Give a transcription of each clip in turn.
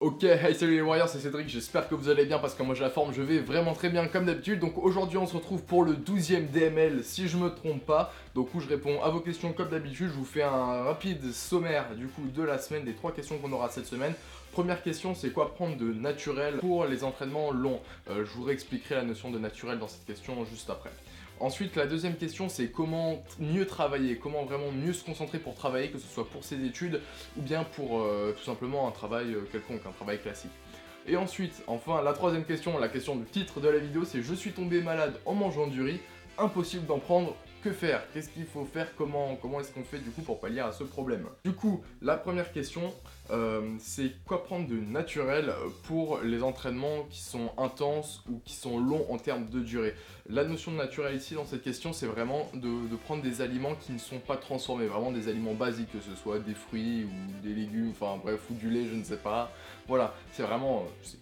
Ok, hey salut les Warriors, c'est Cédric, j'espère que vous allez bien parce que moi j'ai la forme, je vais vraiment très bien comme d'habitude. Donc aujourd'hui on se retrouve pour le 12e DML si je me trompe pas. Donc où je réponds à vos questions comme d'habitude, je vous fais un rapide sommaire du coup de la semaine, des 3 questions qu'on aura cette semaine. Première question, c'est quoi prendre de naturel pour les entraînements longs? Je vous réexpliquerai la notion de naturel dans cette question juste après. Ensuite, la deuxième question, c'est comment mieux travailler, comment vraiment mieux se concentrer pour travailler, que ce soit pour ses études ou bien pour tout simplement un travail quelconque, un travail classique. Et ensuite, enfin, la troisième question, la question du titre de la vidéo, c'est je suis tombé malade en mangeant du riz, impossible d'en prendre, que faire? Qu'est-ce qu'il faut faire? Comment est-ce qu'on fait du coup pour pallier à ce problème? Du coup, la première question, c'est quoi prendre de naturel pour les entraînements qui sont intenses ou qui sont longs en termes de durée? La notion de naturel ici dans cette question, c'est vraiment de prendre des aliments qui ne sont pas transformés, vraiment des aliments basiques, que ce soit des fruits ou des légumes, enfin bref, ou du lait, je ne sais pas. Voilà, c'est vraiment, c'est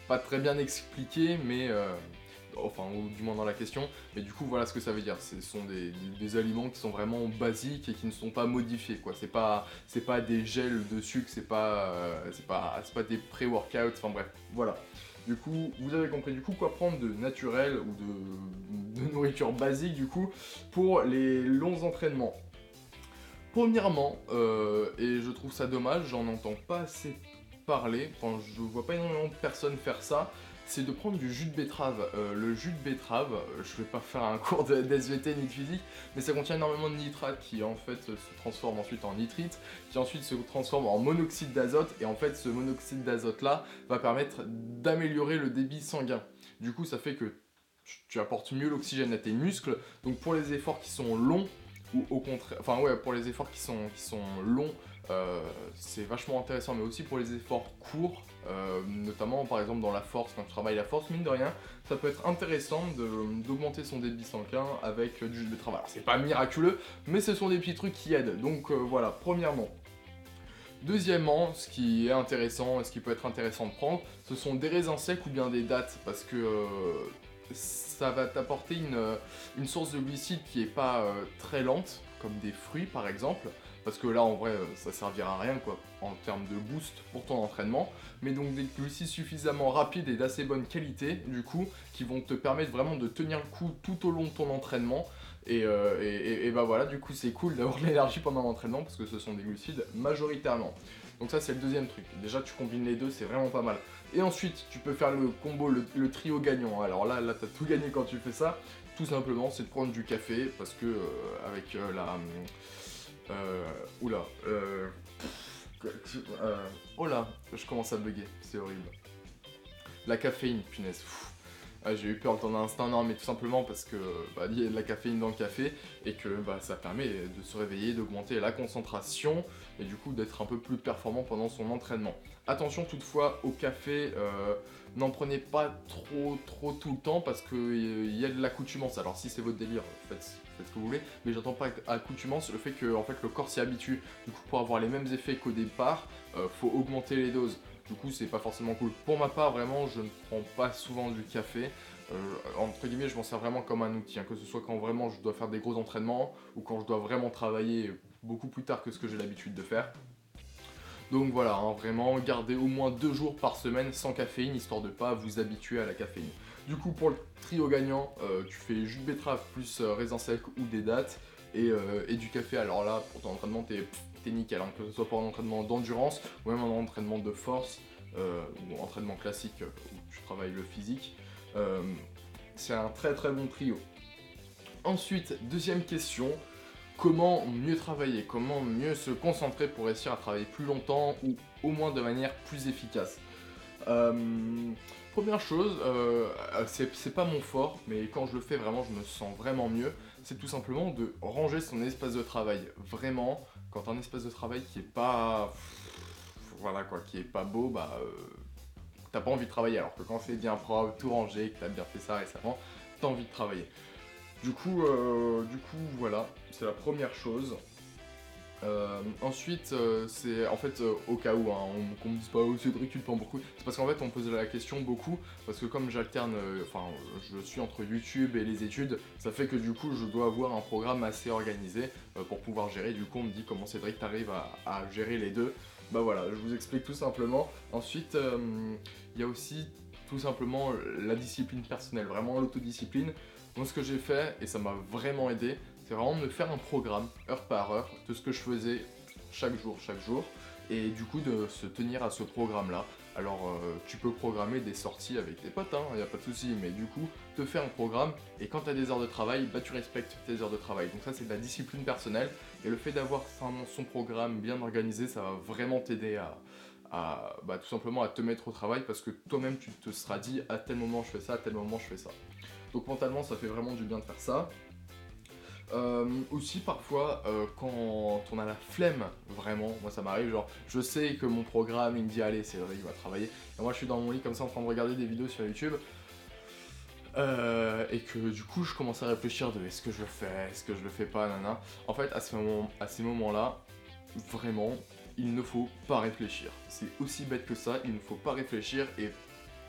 pas très bien expliqué, mais enfin, ou du moins dans la question, mais du coup, voilà ce que ça veut dire. Ce sont des aliments qui sont vraiment basiques et qui ne sont pas modifiés, quoi. C'est pas des gels de sucre, c'est pas des pré-workouts, enfin bref, voilà. Du coup, vous avez compris du coup quoi prendre de naturel ou de nourriture basique du coup pour les longs entraînements. Premièrement, et je trouve ça dommage, j'en entends pas assez parler, enfin je vois pas énormément de personnes faire ça, c'est de prendre du jus de betterave. Le jus de betterave, je vais pas faire un cours d'SVT ni de physique, mais ça contient énormément de nitrate qui en fait se transforme ensuite en nitrite, qui ensuite se transforme en monoxyde d'azote, et en fait ce monoxyde d'azote là va permettre d'améliorer le débit sanguin. Du coup ça fait que tu apportes mieux l'oxygène à tes muscles, donc pour les efforts qui sont longs, ou au contraire, enfin ouais, pour les efforts qui sont longs, c'est vachement intéressant, mais aussi pour les efforts courts, notamment par exemple dans la force, quand tu travailles la force, mine de rien, ça peut être intéressant d'augmenter son débit sanguin avec du jus de betterave. Alors c'est pas miraculeux, mais ce sont des petits trucs qui aident, donc voilà, premièrement. Deuxièmement, ce qui est intéressant et ce qui peut être intéressant de prendre, ce sont des raisins secs ou bien des dattes, parce que ça va t'apporter une source de glucides qui est pas très lente, comme des fruits par exemple, parce que là en vrai ça servira à rien quoi, en termes de boost pour ton entraînement, mais donc des glucides suffisamment rapides et d'assez bonne qualité du coup, qui vont te permettre vraiment de tenir le coup tout au long de ton entraînement, et bah voilà, du coup c'est cool d'avoir de l'énergie pendant l'entraînement parce que ce sont des glucides majoritairement. Donc ça c'est le deuxième truc, déjà tu combines les deux, c'est vraiment pas mal. Et ensuite tu peux faire le combo, le trio gagnant. Alors là t'as tout gagné quand tu fais ça. Tout simplement c'est de prendre du café parce que avec oula, oh là, je commence à bugger, c'est horrible. La caféine, punaise. Ah, j'ai eu peur dans un instant, non, mais tout simplement parce que bah, il y a de la caféine dans le café et que bah, ça permet de se réveiller, d'augmenter la concentration et du coup d'être un peu plus performant pendant son entraînement. Attention toutefois au café, n'en prenez pas trop tout le temps parce qu'il y a de l'accoutumance. Alors si c'est votre délire, faites ce que vous voulez, mais j'entends pas accoutumance le fait que en fait, le corps s'y habitue. Du coup pour avoir les mêmes effets qu'au départ, faut augmenter les doses. Du coup, c'est pas forcément cool. Pour ma part, vraiment, je ne prends pas souvent du café. Entre guillemets, je m'en sers vraiment comme un outil, hein, que ce soit quand vraiment je dois faire des gros entraînements ou quand je dois vraiment travailler beaucoup plus tard que ce que j'ai l'habitude de faire. Donc voilà, hein, vraiment, gardez au moins 2 jours par semaine sans caféine, histoire de pas vous habituer à la caféine. Du coup, pour le trio gagnant, tu fais jus de betterave plus raisin sec ou des dattes et du café. Alors là, pour ton entraînement, t'es nickel, hein, que ce soit pour un entraînement d'endurance ou même un entraînement de force ou entraînement classique où tu travailles le physique. C'est un très bon trio. Ensuite, deuxième question, comment mieux travailler, comment mieux se concentrer pour réussir à travailler plus longtemps ou au moins de manière plus efficace. Première chose, c'est pas mon fort, mais quand je le fais vraiment, je me sens vraiment mieux. C'est tout simplement de ranger son espace de travail. Vraiment, quand t'as un espace de travail qui est pas, voilà quoi, qui est pas beau, bah t'as pas envie de travailler. Alors que quand c'est bien propre, tout rangé, que t'as bien fait ça récemment, t'as envie de travailler. Du coup voilà, c'est la première chose. Ensuite, c'est en fait au cas où, hein, qu'on me dise pas oh Cédric tu te prends beaucoup, c'est parce qu'en fait on me pose la question beaucoup, parce que comme j'alterne, enfin je suis entre YouTube et les études, ça fait que du coup je dois avoir un programme assez organisé pour pouvoir gérer, du coup on me dit comment Cédric t'arrives à gérer les deux, Bah voilà, je vous explique tout simplement. Ensuite, il y a aussi tout simplement la discipline personnelle, vraiment l'autodiscipline. Donc ce que j'ai fait, et ça m'a vraiment aidé, c'est vraiment de me faire un programme, heure par heure, de ce que je faisais chaque jour, et du coup de se tenir à ce programme-là. Alors tu peux programmer des sorties avec tes potes, hein, y a pas de souci, mais du coup, te faire un programme, et quand tu as des heures de travail, bah tu respectes tes heures de travail. Donc ça c'est de la discipline personnelle, et le fait d'avoir son programme bien organisé, ça va vraiment t'aider bah, tout simplement à te mettre au travail, parce que toi-même tu te seras dit à tel moment je fais ça, à tel moment je fais ça. Donc mentalement ça fait vraiment du bien de faire ça. Aussi parfois quand on a la flemme, vraiment, moi ça m'arrive, genre je sais que mon programme il me dit allez Cédric va travailler, et moi je suis dans mon lit comme ça en train de regarder des vidéos sur YouTube, et que du coup je commence à réfléchir de est-ce que je le fais, est-ce que je le fais pas, nana. En fait à ces moments-là, vraiment, il ne faut pas réfléchir. C'est aussi bête que ça, il ne faut pas réfléchir, et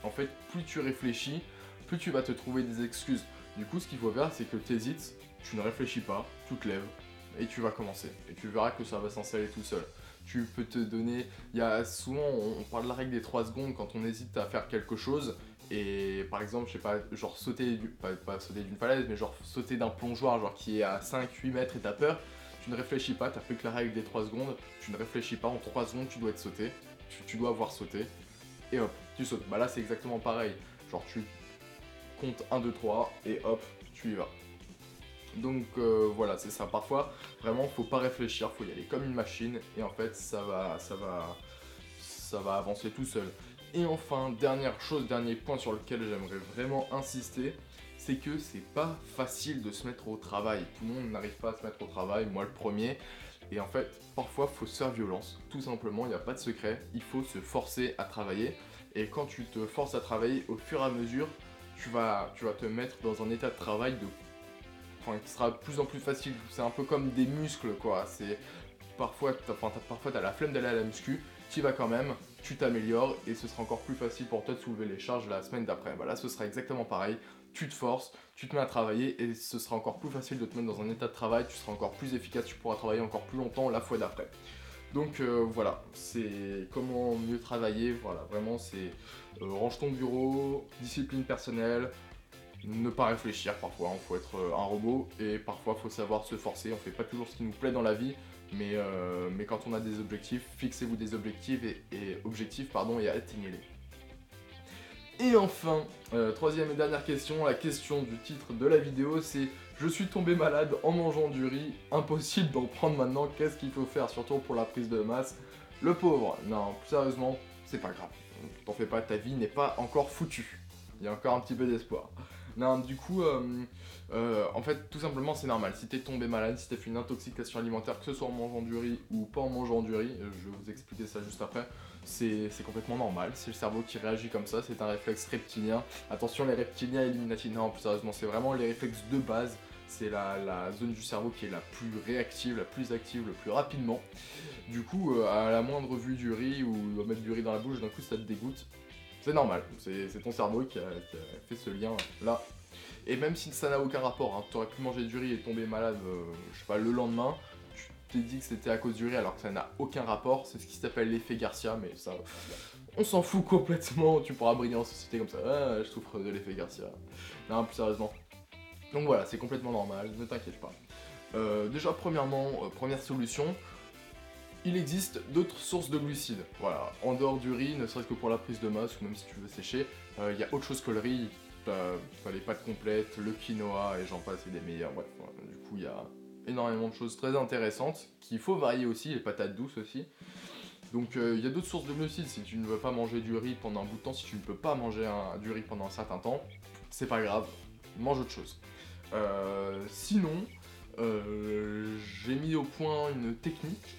en fait plus tu réfléchis, plus tu vas te trouver des excuses. Du coup ce qu'il faut faire c'est que tu hésites, tu ne réfléchis pas, tu te lèves et tu vas commencer. Et tu verras que ça va s'installer tout seul. Tu peux te donner... Il y a souvent, on parle de la règle des 3 secondes quand on hésite à faire quelque chose. Et par exemple, je sais pas, genre sauter, pas sauter d'une falaise, mais genre sauter d'un plongeoir genre qui est à 5-8 mètres et t'as peur. Tu ne réfléchis pas, t'as plus que la règle des 3 secondes. Tu ne réfléchis pas, en 3 secondes tu dois être sauté. Tu dois avoir sauté. Et hop, tu sautes. Bah là c'est exactement pareil. Genre tu comptes 1, 2, 3 et hop, tu y vas. Donc voilà, c'est ça. Parfois, vraiment, faut pas réfléchir, faut y aller comme une machine, et en fait, ça va avancer tout seul. Et enfin, dernière chose, dernier point sur lequel j'aimerais vraiment insister, c'est que c'est pas facile de se mettre au travail. Tout le monde n'arrive pas à se mettre au travail, moi le premier. Et en fait, parfois, faut se faire violence. Tout simplement, il n'y a pas de secret. Il faut se forcer à travailler. Et quand tu te forces à travailler, au fur et à mesure, tu vas te mettre dans un état de travail qui sera de plus en plus facile. C'est un peu comme des muscles, quoi. C'est parfois t'as la flemme d'aller à la muscu, tu y vas quand même, tu t'améliores, et ce sera encore plus facile pour toi de soulever les charges la semaine d'après. Bah là, ce sera exactement pareil. Tu te forces, tu te mets à travailler, et ce sera encore plus facile de te mettre dans un état de travail. Tu seras encore plus efficace, tu pourras travailler encore plus longtemps la fois d'après. Donc voilà, c'est comment mieux travailler. Voilà, vraiment, c'est range ton bureau, discipline personnelle. Ne pas réfléchir parfois, il faut être un robot, et parfois il faut savoir se forcer. On fait pas toujours ce qui nous plaît dans la vie, mais quand on a des objectifs, fixez-vous des objectifs et atteignez-les. Et enfin, troisième et dernière question, la question du titre de la vidéo, c'est je suis tombé malade en mangeant du riz, impossible d'en prendre maintenant, qu'est-ce qu'il faut faire, surtout pour la prise de masse? Le pauvre, non, plus sérieusement, c'est pas grave, t'en fais pas, ta vie n'est pas encore foutue, il y a encore un petit peu d'espoir. Non, du coup, en fait, tout simplement, c'est normal. Si t'es tombé malade, si t'as fait une intoxication alimentaire, que ce soit en mangeant du riz ou pas en mangeant du riz, je vais vous expliquer ça juste après, c'est complètement normal. C'est le cerveau qui réagit comme ça, c'est un réflexe reptilien. Attention, les reptiliens Illuminati, non, plus sérieusement, c'est vraiment les réflexes de base. C'est la zone du cerveau qui est la plus réactive, la plus active, le plus rapidement. Du coup, à la moindre vue du riz ou mettre du riz dans la bouche, d'un coup, ça te dégoûte. C'est normal, c'est ton cerveau qui a fait ce lien là. Et même si ça n'a aucun rapport, hein, tu aurais pu manger du riz et tomber malade, je sais pas, le lendemain, tu t'es dit que c'était à cause du riz alors que ça n'a aucun rapport, c'est ce qui s'appelle l'effet Garcia, mais ça, on s'en fout complètement, tu pourras briller en société comme ça, ah, je souffre de l'effet Garcia. Non, plus sérieusement. Donc voilà, c'est complètement normal, ne t'inquiète pas. Déjà, premièrement, première solution, il existe d'autres sources de glucides. Voilà, en dehors du riz, ne serait-ce que pour la prise de masse, ou même si tu veux sécher, il y a autre chose que le riz. T'as les pâtes complètes, le quinoa, et j'en passe, c'est des meilleurs. Bref, voilà. Du coup, il y a énormément de choses très intéressantes qu'il faut varier aussi, les patates douces aussi. Donc, il y a d'autres sources de glucides. Si tu ne veux pas manger du riz pendant un bout de temps, si tu ne peux pas manger du riz pendant un certain temps, c'est pas grave, mange autre chose. Sinon, j'ai mis au point une technique.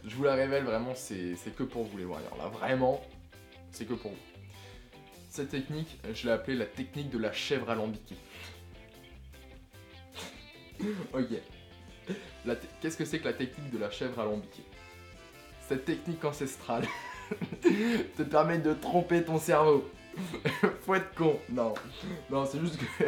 Je vous la révèle, vraiment, c'est que pour vous les voyants. Là, vraiment, c'est que pour vous. Cette technique, je l'ai appelée la technique de la chèvre alambiquée. Ok. Qu'est-ce que c'est que la technique de la chèvre alambiquée? Cette technique ancestrale te permet de tromper ton cerveau. Faut être con. Non, c'est juste que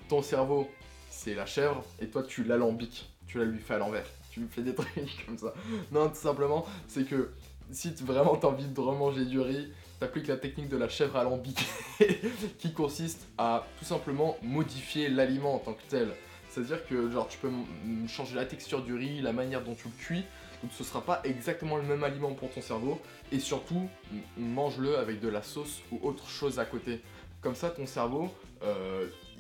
ton cerveau, c'est la chèvre, et toi, tu l'alambiques. Tu la lui fais à l'envers. tu me fais des trucs comme ça. Non, tout simplement, c'est que si vraiment t'as envie de remanger du riz, t'appliques la technique de la chèvre alambiquée qui consiste à tout simplement modifier l'aliment en tant que tel. C'est-à-dire que genre tu peux changer la texture du riz, la manière dont tu le cuis, donc ce sera pas exactement le même aliment pour ton cerveau, et surtout mange-le avec de la sauce ou autre chose à côté. Comme ça ton cerveau,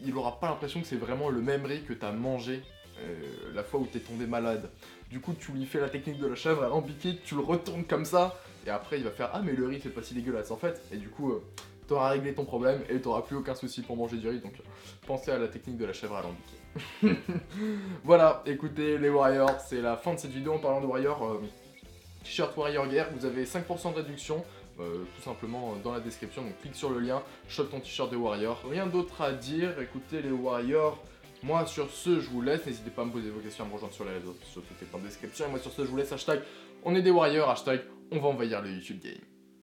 il aura pas l'impression que c'est vraiment le même riz que t'as mangé la fois où t'es tombé malade. Du coup tu lui fais la technique de la chèvre alambiquée, tu le retournes comme ça, et après il va faire ah mais le riz c'est pas si dégueulasse en fait, et du coup t'auras réglé ton problème et t'auras plus aucun souci pour manger du riz, donc pensez à la technique de la chèvre alambiquée. Voilà, écoutez les Warriors, c'est la fin de cette vidéo en parlant de Warriors. T-shirt Warrior Gear, vous avez 5% de réduction, tout simplement dans la description, donc clique sur le lien, chope ton t-shirt de Warrior. Rien d'autre à dire, écoutez les Warriors, moi sur ce je vous laisse, n'hésitez pas à me poser vos questions, à me rejoindre sur les réseaux sociaux, tout est en description, et moi sur ce je vous laisse, hashtag on est des Warriors, hashtag on va envahir le YouTube Game.